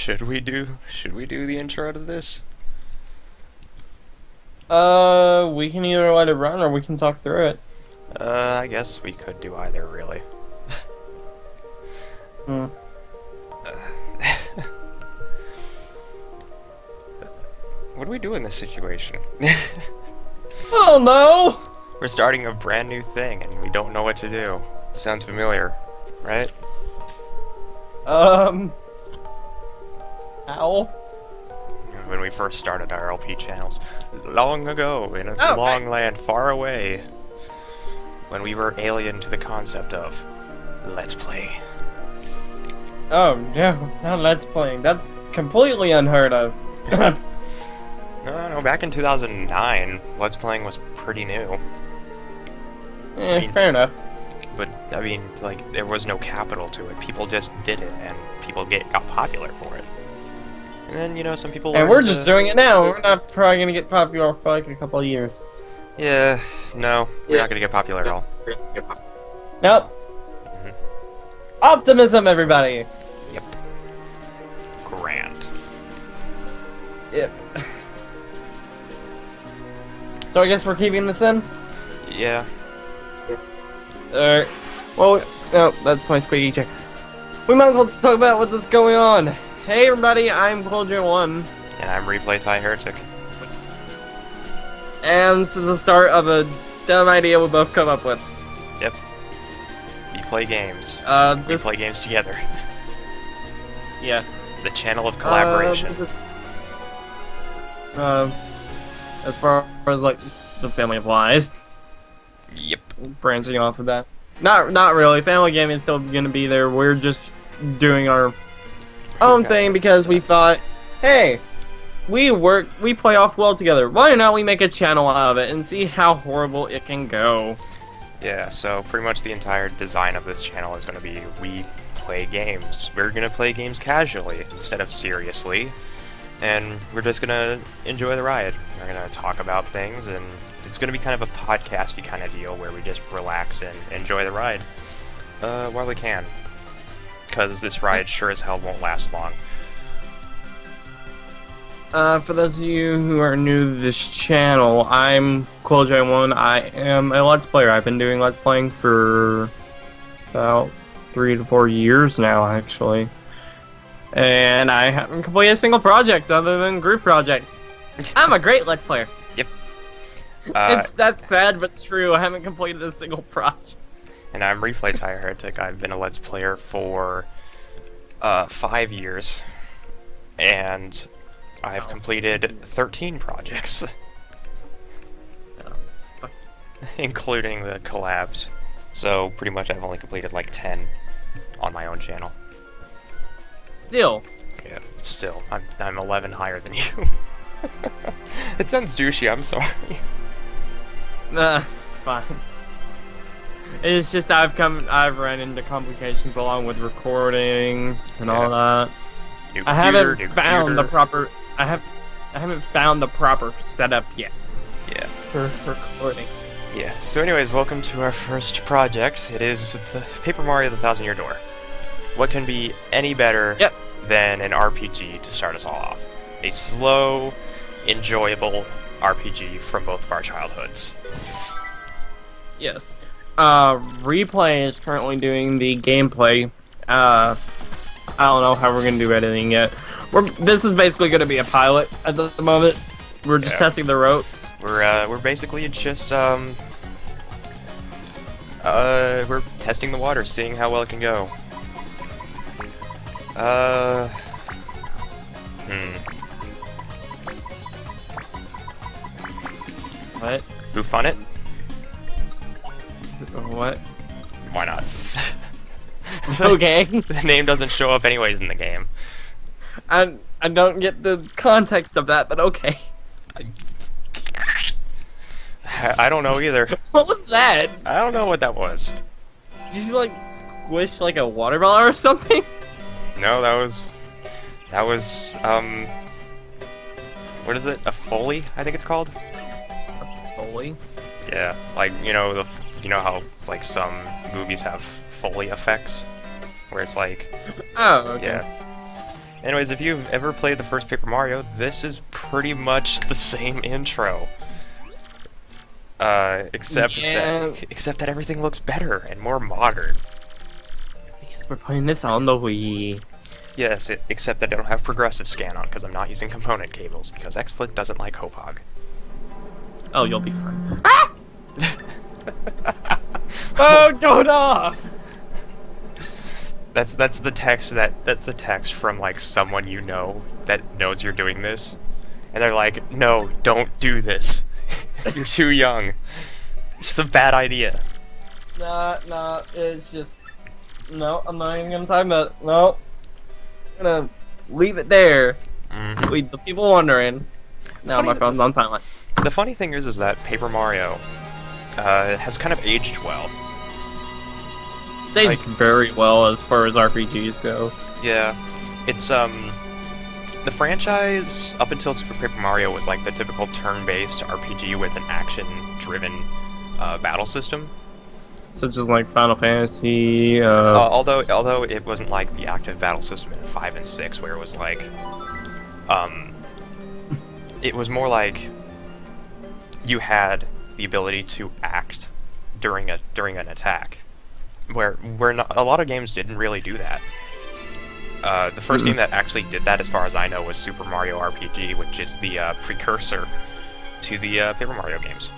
Should we do the intro to this? We can either let it run or we can talk through it. I guess we could do either, really. Hmm. What do we do in this situation? Oh no! We're starting a brand new thing and we don't know what to do. Sounds familiar, right? Ow. When we first started our LP channels, long ago in a Oh, long land far away, when we were alien to the concept of Let's Play. Oh no, not Let's Playing. That's completely unheard of. No, back in 2009, Let's Playing was pretty new. Fair enough. But, I mean, like, there was no capital to it. People just did it, and people got popular for it. And then, you know, some people And we're learned just to- doing it now. We're not probably gonna get popular for like a couple of years. Yeah, no, we're not gonna get popular at all. Nope. Mhm. Optimism, everybody. Yep. Grand. Yep. So I guess we're keeping this in? Yeah. Alright. Well, oh, that's my squeaky chair. We might as well talk about what's going on. Hey everybody, I'm Coldra1, And I'm Replay Ty Heretic. and this is the start of a dumb idea we both come up with. Yep. We play games. We This... play games together. Yeah. The channel of collaboration. As far as, like, the Family of Lies, Yep. branching off of that. Not really. Family Gaming is still gonna be there. We're just doing our own thing because we thought, hey, we play off well together. Why not we make a channel out of it and see how horrible it can go? Yeah, so pretty much the entire design of this channel is going to be we play games. We're going to play games casually instead of seriously. And we're just going to enjoy the ride. We're going to talk about things, and it's going to be kind of a podcasty kind of deal where we just relax and enjoy the ride while we can. Because this ride sure as hell won't last long. For those of you who are new to this channel, I'm Coldra1. I am a Let's Player. I've been doing Let's Playing for about 3 to 4 years now, actually. And I haven't completed a single project other than group projects. I'm a great Let's Player. Yep. That's sad but true. I haven't completed a single project. And I'm Replay Ty Heretic. I've been a Let's Player for 5 years. And I've completed 13 projects. Fuck. Including the collabs. So pretty much I've only completed like 10 on my own channel. Still. Yeah, still. I'm 11 higher than you. It sounds douchey, I'm sorry. Nah, it's fine. It's just I've run into complications along with recordings and all that. New I computer, haven't new found the computer. proper. I haven't found the proper setup yet Yeah. for recording. Yeah. So anyways, welcome to our first project. It is the Paper Mario The Thousand Year Door. What can be any better Yep. than an RPG to start us all off? A slow, enjoyable RPG from both of our childhoods. Yes. Replay is currently doing the gameplay. I don't know how we're gonna do editing yet. This is basically gonna be a pilot at the moment. We're just Yeah. testing the ropes. We're basically just we're testing the water, seeing how well it can go. What? Who fun it? What? Why not? Okay. The name doesn't show up anyways in the game. I don't get the context of that, but okay. I don't know either. What was that? I don't know what that was. Did you like squish like a watermelon or something? No, that was what is it? A Foley, I think it's called. Holy. Yeah, like you know how like some movies have Foley effects, where it's like Oh, okay. yeah. Anyways, if you've ever played the first Paper Mario, this is pretty much the same intro. Except that everything looks better and more modern. Because we're playing this on the Wii. Yes, except that I don't have progressive scan on because I'm not using component cables because XSplit doesn't like Hopog. Oh, you'll be fine. Ah! Oh, going off! That's the text that's the text from like someone you know that knows you're doing this, and they're like, "No, don't do this. You're too young. This is a bad idea." Nah, it's just no. I'm not even gonna talk about it. No, I'm gonna leave it there. Leave the people wondering. Now my phone's on silent. The funny thing is that Paper Mario has kind of aged well. It's aged very well as far as RPGs go. Yeah, it's the franchise up until Super Paper Mario was like the typical turn-based RPG with an action-driven battle system. Such as like Final Fantasy. Although it wasn't like the active battle system in 5 and 6, where it was like, it was more like you had the ability to act during an attack, where a lot of games didn't really do that. The first game that actually did that, as far as I know, was Super Mario RPG, which is the precursor to the Paper Mario games.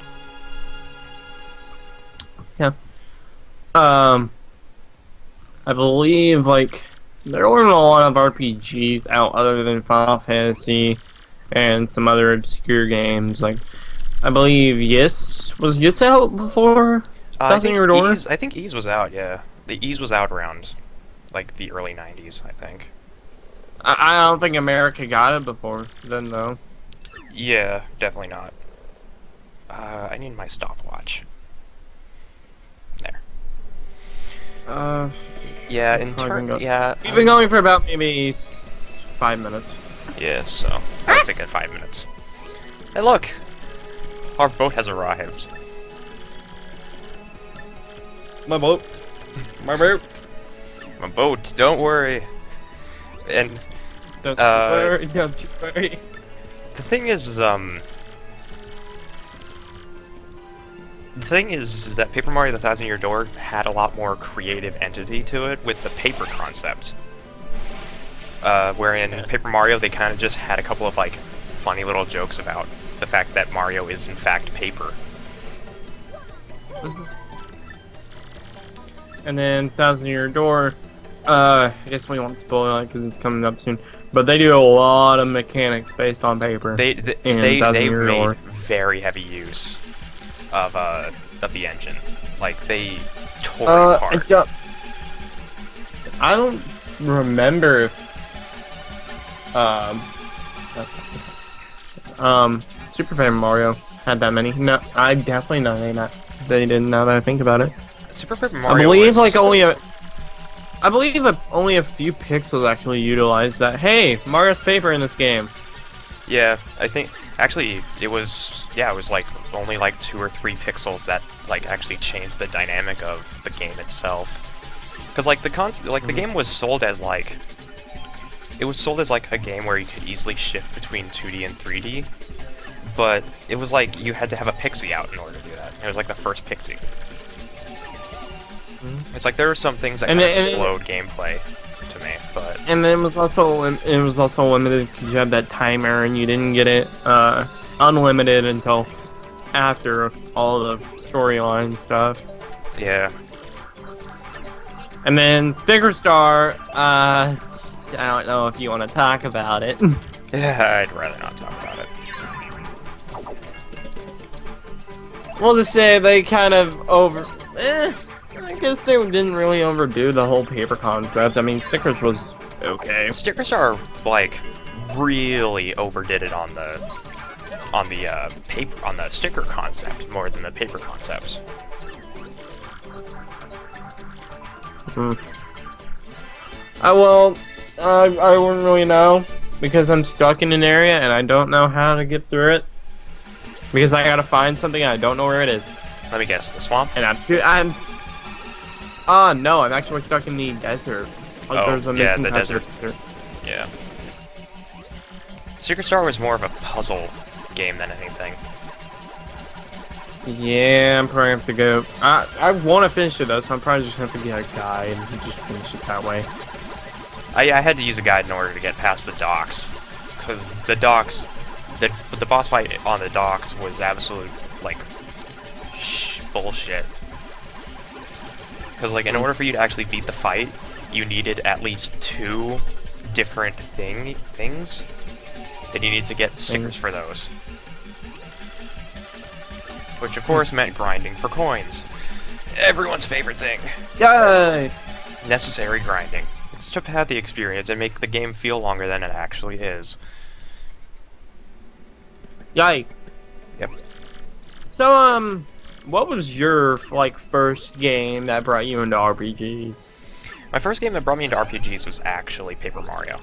Yeah. I believe like there weren't a lot of RPGs out other than Final Fantasy and some other obscure games. Like I believe was Yes out before Thousand Year Door? I think Ys was out. Yeah, the Ys was out around like the early '90s, I think. I don't think America got it before then, though. Yeah, definitely not. I need my stopwatch. There. Yeah, We've been going for about maybe 5 minutes. Yeah, so I was thinking 5 minutes. Hey, look, our boat has arrived. My boat. My boat. My boat. Don't worry. And don't worry. Don't you worry. The thing is that Paper Mario: The Thousand Year Door had a lot more creative entity to it with the paper concept. Wherein in Paper Mario they kind of just had a couple of like funny little jokes about the fact that Mario is in fact paper. And then Thousand Year Door, I guess we won't spoil it because it's coming up soon. But they do a lot of mechanics based on paper. They made very heavy use of the engine. Like they tore it apart. I don't remember if Super Paper Mario had that many. No, I definitely know they didn't. Now that I think about it, Super Paper Mario. I believe like only a few pixels actually utilized that. Hey, Mario's paper in this game. Yeah, I think actually it was like only like 2 or 3 pixels that like actually changed the dynamic of the game itself. Because like the game was sold as like a game where you could easily shift between 2D and 3D, but it was like you had to have a pixie out in order to do that. It was like the first pixie. It's like there were some things that kind of slowed gameplay to me, but and then it was also limited because you had that timer and you didn't get it unlimited until after all the storyline stuff. Yeah. And then Sticker Star, I don't know if you want to talk about it. Yeah, I'd rather not talk about it. We'll just say they kind of I guess they didn't really overdo the whole paper concept. I mean, Stickers was okay. Sticker Star like really overdid it on the sticker concept more than the paper concept. I wouldn't really know because I'm stuck in an area and I don't know how to get through it because I gotta find something and I don't know where it is. Let me guess, the swamp? And no, I'm actually stuck in the desert. Oh, There's a missing the desert. Yeah. Secret Star was more of a puzzle game than anything. Yeah, I'm probably gonna have to go. I want to finish it though, so I'm probably just gonna have to get a guide and just finish it that way. I had to use a guide in order to get past the docks, because the docks, the boss fight on the docks was absolute, like, bullshit. Because, like, in order for you to actually beat the fight, you needed at least 2 different things, and you need to get stickers for those. Which, of course, meant grinding for coins. Everyone's favorite thing. Yay! Necessary grinding. It's to pad the experience and make the game feel longer than it actually is. Yay! Yep. So, what was your, like, first game that brought you into RPGs? My first game that brought me into RPGs was actually Paper Mario.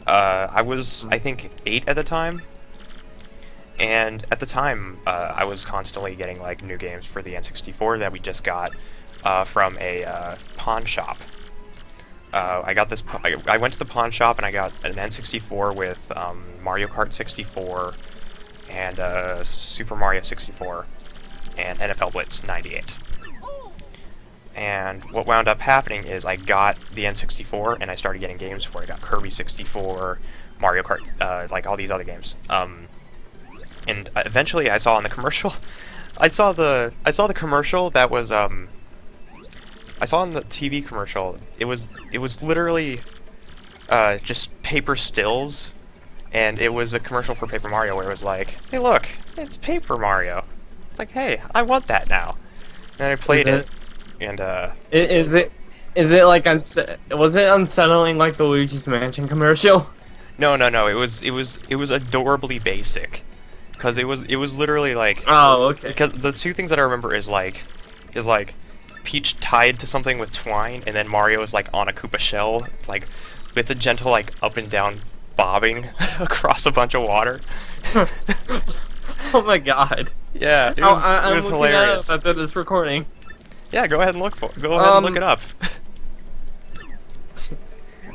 I was, I think, 8 at the time. And at the time, I was constantly getting, like, new games for the N64 that we just got from a pawn shop. I got this. I went to the pawn shop and I got an N64 with Mario Kart 64 and Super Mario 64 and NFL Blitz 98. And what wound up happening is I got the N64 and I started getting games for it. I got Kirby 64, Mario Kart, like all these other games. And eventually I saw in the commercial, I saw the commercial that was I saw in the TV commercial. It was literally just paper stills, and it was a commercial for Paper Mario where it was like, "Hey, look, it's Paper Mario." It's like, "Hey, I want that now." And I played it, and Is it like was it unsettling like the Luigi's Mansion commercial? no, it was adorably basic, because it was literally like, Oh, okay. because the 2 things that I remember is like Peach tied to something with twine, and then Mario is like on a Koopa shell, like with a gentle like up and down bobbing across a bunch of water. Oh my god. Yeah, it I'm was looking hilarious. that up after this recording. Yeah, go ahead and go ahead and look it up.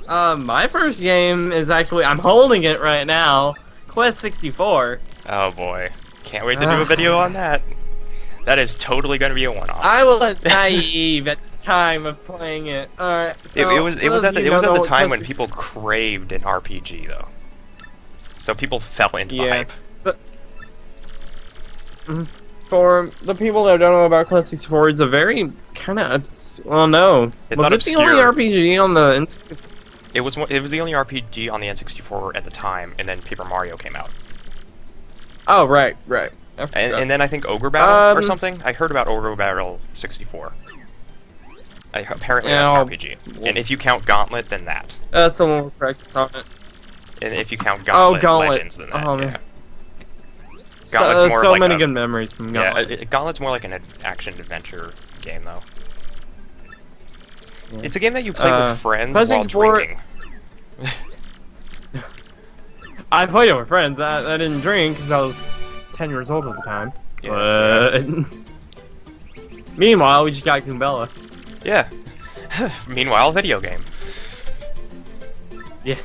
My first game is actually, I'm holding it right now, Quest 64. Oh boy, can't wait to do a video on that. That is totally going to be a one-off. I was naive at the time of playing it. Alright, so it was at the time when people craved an RPG though. So people fell into the hype. But, for the people that don't know about Quest 64, it's a very kind of well, no. It's was not it obscure. the only RPG on the N64? It was the only RPG on the N64 at the time, and then Paper Mario came out. Oh, right. And then I think Ogre Battle or something. I heard about Ogre Battle 64. Apparently that's an RPG. And if you count Gauntlet, then that. That's the one with practice on it. And if you count Gauntlet, Gauntlet. Legends, then that. Oh, yeah. man. Gauntlet's more so like many good memories from Gauntlet. Yeah, Gauntlet's more like an action-adventure game, though. Yeah. It's a game that you play with friends Quest while 64 drinking. I played it with friends. I didn't drink because I was 10 years old at the time. Yeah. But meanwhile, we just got Goombella. Yeah. Meanwhile, video game. Yeah.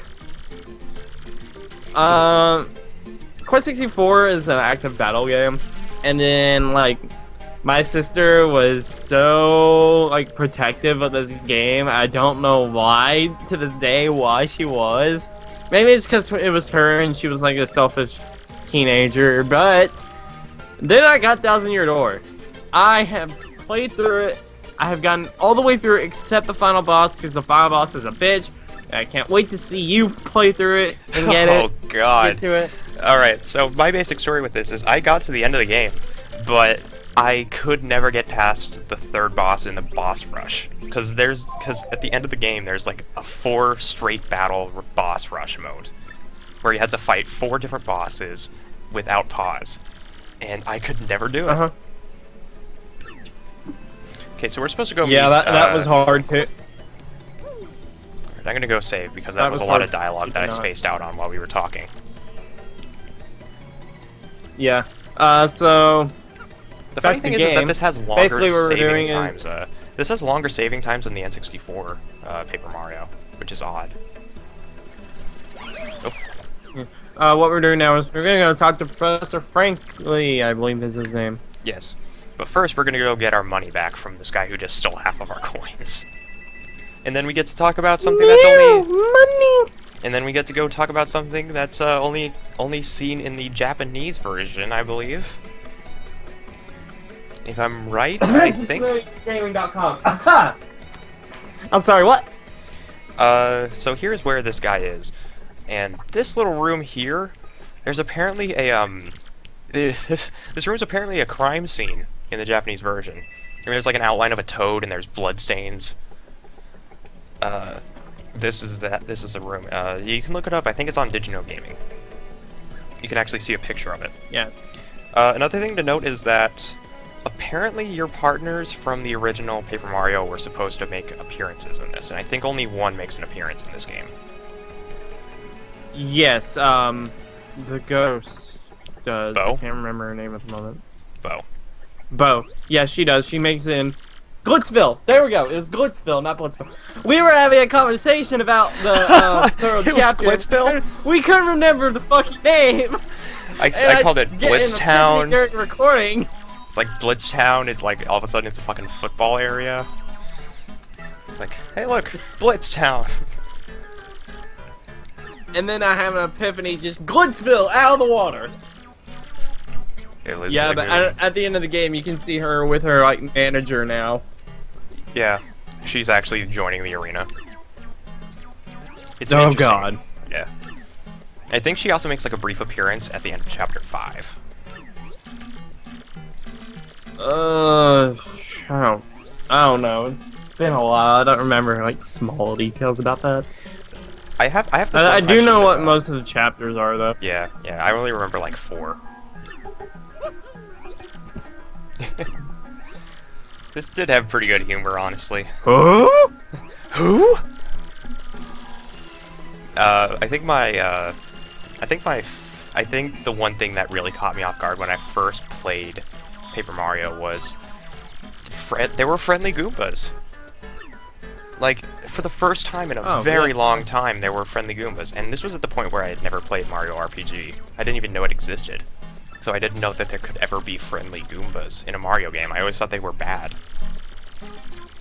Quest 64 is an active battle game, and then like my sister was so like protective of this game. I don't know why to this day why she was. Maybe it's because it was her and she was like a selfish teenager. But then I got Thousand Year Door. I have played through it. I have gotten all the way through it except the final boss because the final boss is a bitch. I can't wait to see you play through it and get Oh god. Get to it. Alright, so my basic story with this is I got to the end of the game, but I could never get past the 3rd boss in the boss rush. Because at the end of the game, there's like a 4 straight battle boss rush mode. Where you had to fight 4 different bosses without pause. And I could never do it. Okay, so we're supposed to go Yeah, meet, that was hard too. I'm gonna go save because that was a lot of dialogue that I spaced out on while we were talking. Yeah. So the funny thing is that this has longer Basically what we're saving doing times. This has longer saving times than the N64 Paper Mario, which is odd. What we're doing now is we're gonna go talk to Professor Frankly, I believe is his name. Yes. But first, we're gonna go get our money back from this guy who just stole half of our coins. And then we get to talk about something that's only... money! And then we get to go talk about something that's only seen in the Japanese version, I believe. If I'm right, I think. Gaming.com. Aha! I'm sorry, what? So here's where this guy is. And this little room here, there's apparently a, this room's apparently a crime scene in the Japanese version. And there's like an outline of a toad and there's bloodstains. This is a room. You can look it up, I think it's on Digino Gaming. You can actually see a picture of it. Yeah. Another thing to note is that apparently your partners from the original Paper Mario were supposed to make appearances in this, and I think only one makes an appearance in this game. Yes, the ghost does. Bo? I can't remember her name at the moment. Bo. Yeah, she does. She makes it in Glitzville. There we go. It was Glitzville, not Blitzville. We were having a conversation about the third It was chapter. Glitzville? We couldn't remember the fucking name. I called it Blitztown. During the recording. It's like Blitztown. It's like all of a sudden it's a fucking football area. It's like, hey look, Blitztown. And then I have an epiphany, just Glitzville out of the water. Yeah, but at the end of the game, you can see her with her like manager now. Yeah, she's actually joining the arena. It's Oh interesting. god. Yeah. I think she also makes like a brief appearance at the end of chapter 5. I don't know. It's been a while. I don't remember like small details about that. I have this I one do know question what about- most of the chapters are though. Yeah, I only remember like 4. This did have pretty good humor, honestly. Huh? Who? I think the one thing that really caught me off guard when I first played Paper Mario was there were friendly Goombas. Like, for the first time in a very long time, there were friendly Goombas, and this was at the point where I had never played Mario RPG. I didn't even know it existed. So I didn't know that there could ever be friendly Goombas in a Mario game. I always thought they were bad.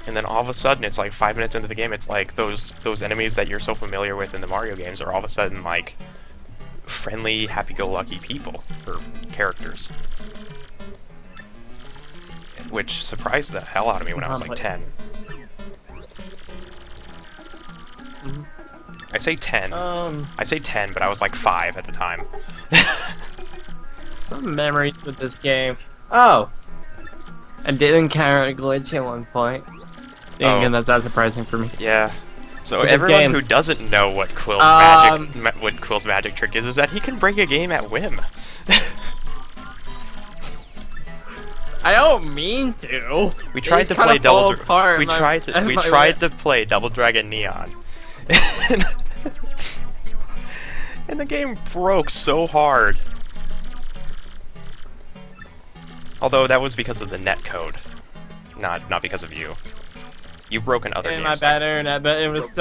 And then all of a sudden, it's like 5 minutes into the game, it's like those enemies that you're so familiar with in the Mario games are all of a sudden like friendly, happy-go-lucky people, or characters. Which surprised the hell out of me when I was like 10. I say 10. I say 10, but I was like 5 at the time. Some memories with this game. Oh, I did encounter a glitch at one point. Again, that's not surprising for me. Yeah. So With this everyone game. who doesn't know what Quill's magic trick is that he can break a game at whim. I don't mean to. We tried to play to play Double Dragon Neon. And the game broke so hard. Although that was because of the netcode, not because of you. You broke in other And games. my bad internet, but it was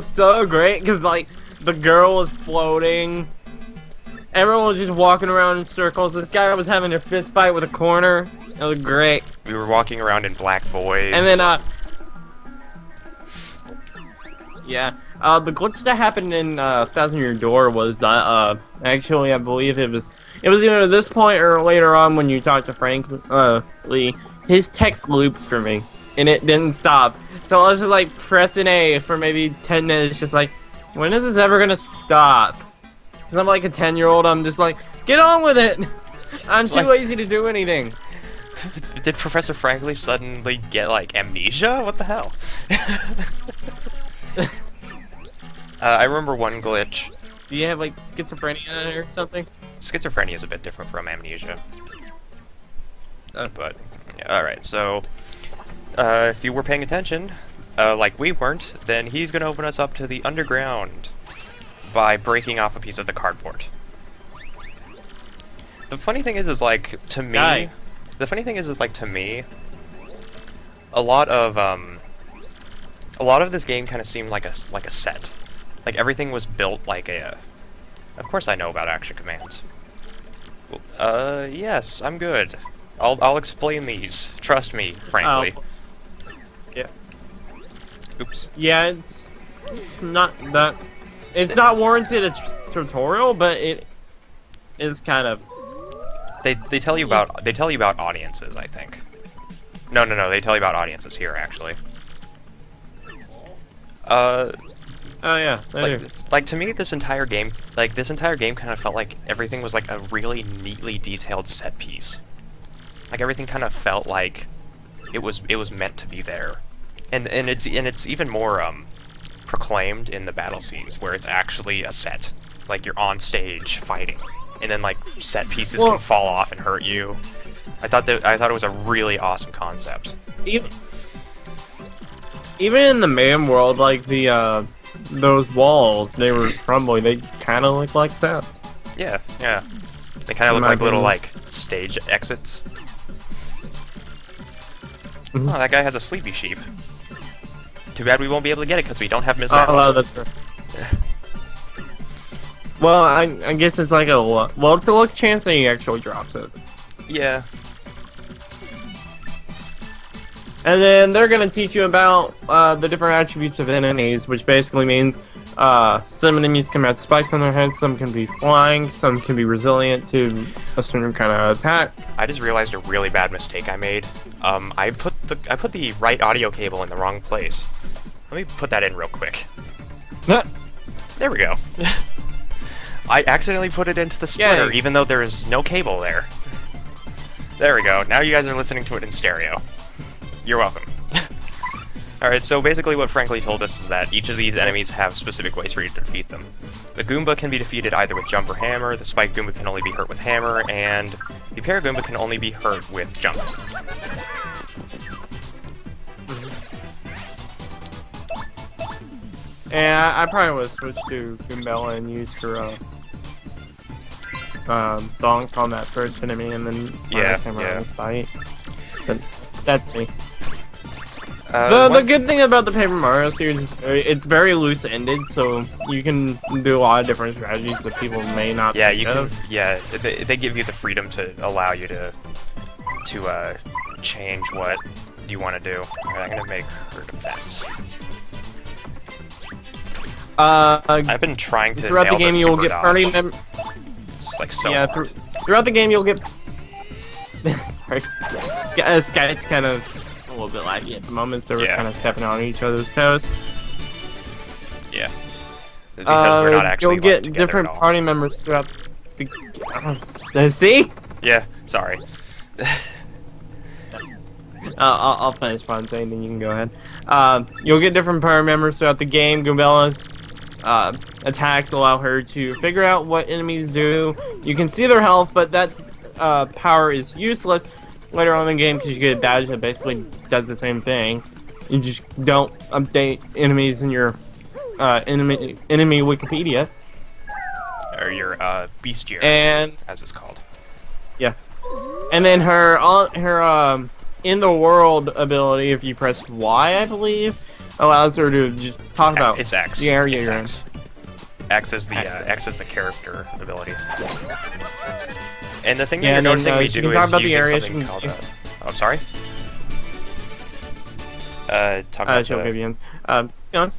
so great because like the girl was floating. Everyone was just walking around in circles. This guy was having a fist fight with a corner. It was great. We were walking around in black voids. And then the glitch that happened in Thousand Year Door was actually I believe it was either this point or later on when you talked to Frank Lee. His text looped for me and it didn't stop. So I was just like pressing A for maybe 10 minutes, just like, when is this ever gonna stop? Because I'm like a 10-year-old. I'm just like, get on with it. I'm too lazy to do anything. Did Professor Frankly suddenly get like amnesia? What the hell? I remember one glitch. Do you have like schizophrenia or something? Schizophrenia is a bit different from amnesia. But, yeah, alright, so, if you were paying attention, like we weren't, then he's gonna open us up to the underground by breaking off a piece of the cardboard. The funny thing is like, to me, a lot of this game kind of seemed like a set. Like everything was built like Of course I know about action commands. Well, yes, I'm good. I'll explain these. Trust me, frankly. Yeah. Oops. Yeah, it's not that. It's not warranted a tutorial, but it is kind of. They tell you about audiences, I think. No, they tell you about audiences here actually. Oh yeah, they do. Like to me, this entire game kind of felt like everything was like a really neatly detailed set piece. Like everything kind of felt like it was meant to be there, and it's even more proclaimed in the battle scenes where it's actually a set. Like you're on stage fighting, and then like set pieces can fall off and hurt you. I thought it was a really awesome concept. Even in the main world, like the those walls, they were crumbling. They kind of look like sets. Yeah. They kind of look like little like stage exits. Mm-hmm. Oh, that guy has a sleepy sheep. Too bad we won't be able to get it because we don't have Ms. Oh, Mouse. well, that's right. Well, I guess it's like it's a luck chance that he actually drops it. Yeah. And then they're gonna teach you about the different attributes of enemies, which basically means some enemies can have spikes on their heads, some can be flying, some can be resilient to a certain kind of attack. I just realized a really bad mistake I made. I put the right audio cable in the wrong place. Let me put that in real quick. There we go. I accidentally put it into the splitter, even though there is no cable there. There we go. Now you guys are listening to it in stereo. You're welcome. Alright, so basically what Frankly told us is that each of these enemies have specific ways for you to defeat them. The Goomba can be defeated either with jump or hammer, the Spike Goomba can only be hurt with hammer, and the Paragoomba can only be hurt with jump. And I probably would have switched to Goombella and used her bonk on that first enemy and then hammer on the Spike. But that's me. The good thing about the Paper Mario series is it's very loose-ended, so you can do a lot of different strategies that people may not. Yeah, you can. Yeah, they give you the freedom to allow you to change what you want to do. Alright, I'm gonna make her defense. I've been trying to throughout nail the game. the You will super get party dodge. It's like so. Yeah, throughout the game you'll get. Sorry, Skype's kind of a little bit laggy at the moment, so we're kind of stepping on each other's toes. Yeah. Because we're not actually you'll get different party members throughout the. See? Yeah. Sorry. I'll finish what I'm saying, then you can go ahead. You'll get different party members throughout the game. Goombella's attacks allow her to figure out what enemies do. You can see their health, but that power is useless later on in the game because you get a badge that basically does the same thing. You just don't update enemies in your enemy Wikipedia. Or your bestiary, as it's called. Yeah. And then her in the world ability, if you press Y, I believe, allows her to just talk about it's X. the area it's you're X. in. X is the character ability. And the thing that Yeah, you're and then, noticing me she do can talk is about the using area, something she can- called oh, I'm sorry? Talk about Show Vivian's. Go on.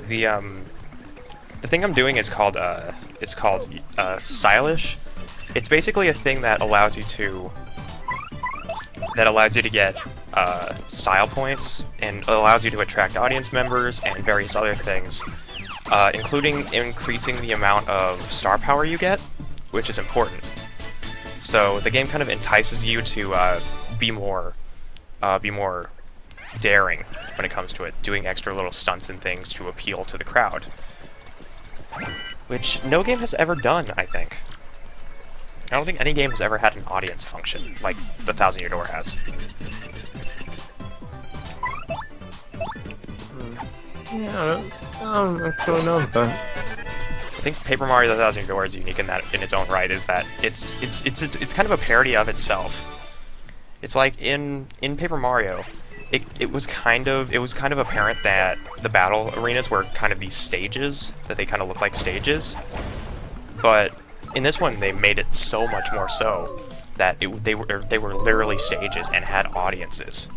The thing I'm doing is called stylish. It's basically a thing that allows you to get style points and allows you to attract audience members and various other things, including increasing the amount of star power you get, which is important. So the game kind of entices you to be more daring when it comes to it, doing extra little stunts and things to appeal to the crowd, which no game has ever done, I think. I don't think any game has ever had an audience function like the Thousand Year Door has. Yeah, I don't actually know that. I think Paper Mario: The Thousand Year Door is unique in its own right, is that it's kind of a parody of itself. It's like in Paper Mario, it was kind of apparent that the battle arenas were kind of these stages, that they kind of look like stages, But in this one, they made it so much more so that they were literally stages and had audiences.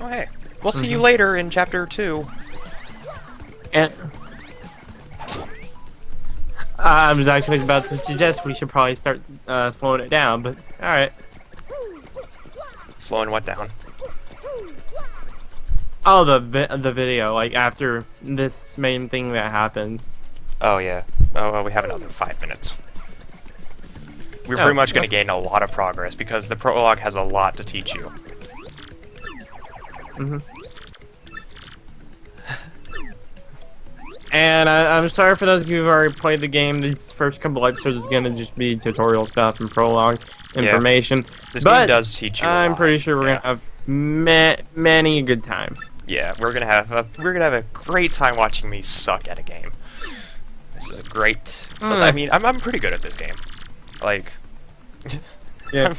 Oh hey, we'll see you later in chapter 2. And I was actually about to suggest we should probably start slowing it down, but all right. Slowing what down? Oh, the video, like after this main thing that happens. Oh yeah. Oh well, we have another 5 minutes. We're pretty much going to gain a lot of progress because the prologue has a lot to teach you. And I'm sorry for those of you who've already played the game. These first couple episodes is gonna just be tutorial stuff and prologue information. This game does teach you a I'm lot. pretty sure we're gonna have many a good time. Yeah, we're gonna have a great time watching me suck at a game. This is a great. I mean, I'm pretty good at this game. Like, Yeah.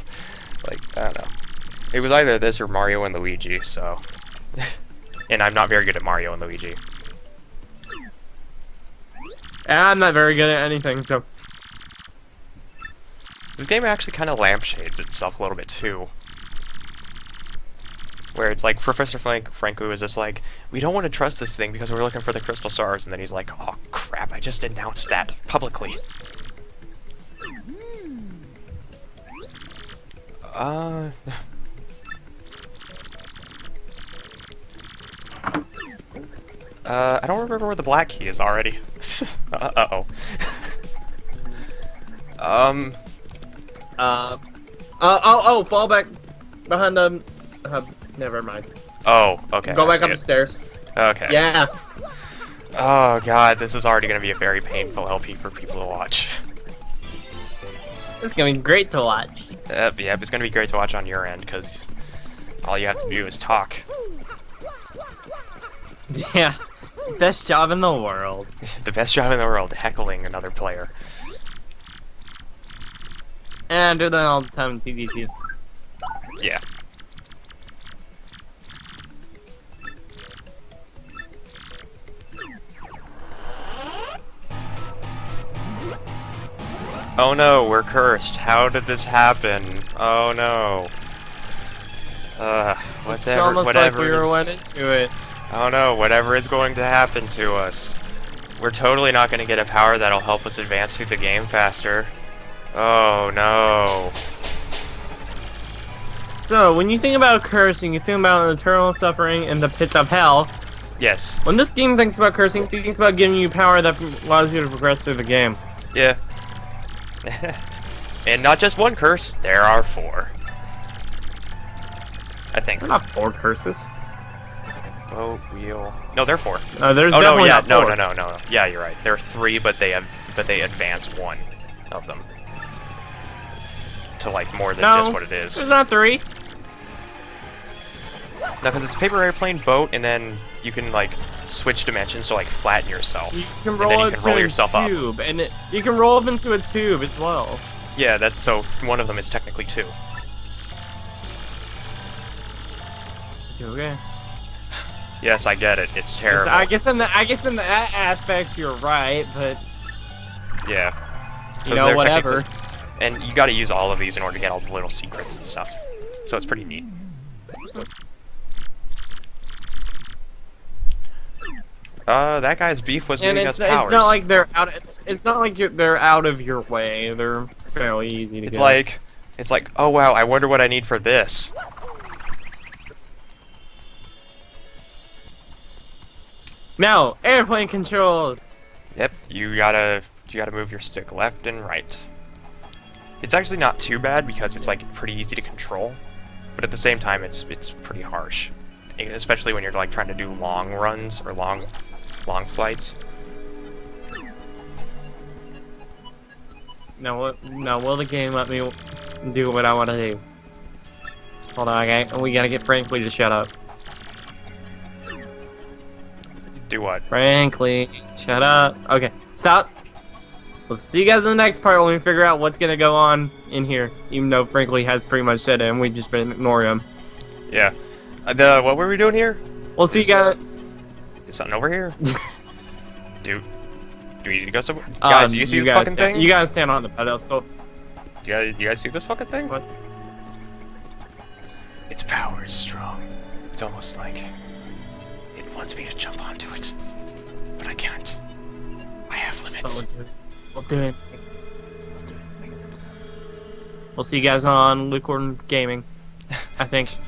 like I don't know. It was either this or Mario and Luigi. So, and I'm not very good at Mario and Luigi. I'm not very good at anything, so. This game actually kind of lampshades itself a little bit too. Where it's like Professor Franco is just like, we don't want to trust this thing because we're looking for the crystal stars, and then he's like, oh crap, I just announced that publicly. I don't remember where the black key is already. Uh-oh. Fall back behind the. Never mind. Oh, okay. Go I back see up it. the stairs. Okay. Yeah. Oh god, this is already going to be a very painful LP for people to watch. It's gonna be great to watch. Yeah, it's going to be great to watch on your end, because all you have to do is talk. Yeah. Best job in the world. The best job in the world, heckling another player. And I do that all the time in TDT. Yeah. Oh no, we're cursed. How did this happen? Oh no. It's almost whatever like we were is- went into it. Oh no, whatever is going to happen to us. We're totally not going to get a power that'll help us advance through the game faster. Oh no. So, when you think about cursing, you think about eternal suffering and the pits of hell. Yes. When this game thinks about cursing, it thinks about giving you power that allows you to progress through the game. Yeah. And not just one curse, there are 4. I think. They're not 4 curses. Boat, wheel. No, they're 4. There's Oh no, definitely yeah, not 4. no. Yeah, you're right. There are 3, but they advance 1 of them to like more than just what it is. There's not 3. No, because it's paper airplane, boat, and then you can like switch dimensions to like flatten yourself. You can and roll then you it can to roll a yourself up. tube, and you can roll up into a tube as well. Yeah, so one of them is technically 2. Okay. Yes, I get it. It's terrible. I guess in that aspect you're right, but Yeah. you know, they're whatever. technically- And you got to use all of these in order to get all the little secrets and stuff. So it's pretty neat. That guy's beef was And giving it's us powers. not like they're out. It's not like they're out of your way. They're fairly easy to It's get. like, oh wow, I wonder what I need for this. No, airplane controls. Yep, you gotta move your stick left and right. It's actually not too bad because it's like pretty easy to control, but at the same time it's pretty harsh, especially when you're like trying to do long runs or long flights. No, will the game let me do what I want to do? Hold on, we gotta get Frankly to shut up. Do what? Frankly, shut up. Okay, stop. We'll see you guys in the next part when we figure out what's gonna go on in here. Even though Frankly has pretty much said it, and we just been ignoring him. Yeah. What were we doing here? We'll see you guys. Is something over here? Do Do we need to go somewhere? Guys, you see this fucking thing? You guys stand on the pedestal. You guys see this fucking thing? What? Its power is strong. It's almost like it wants me to jump onto it, but I can't. I have limits. We'll do it. We'll do it next episode. We'll see you guys on Licorn Gaming, I think.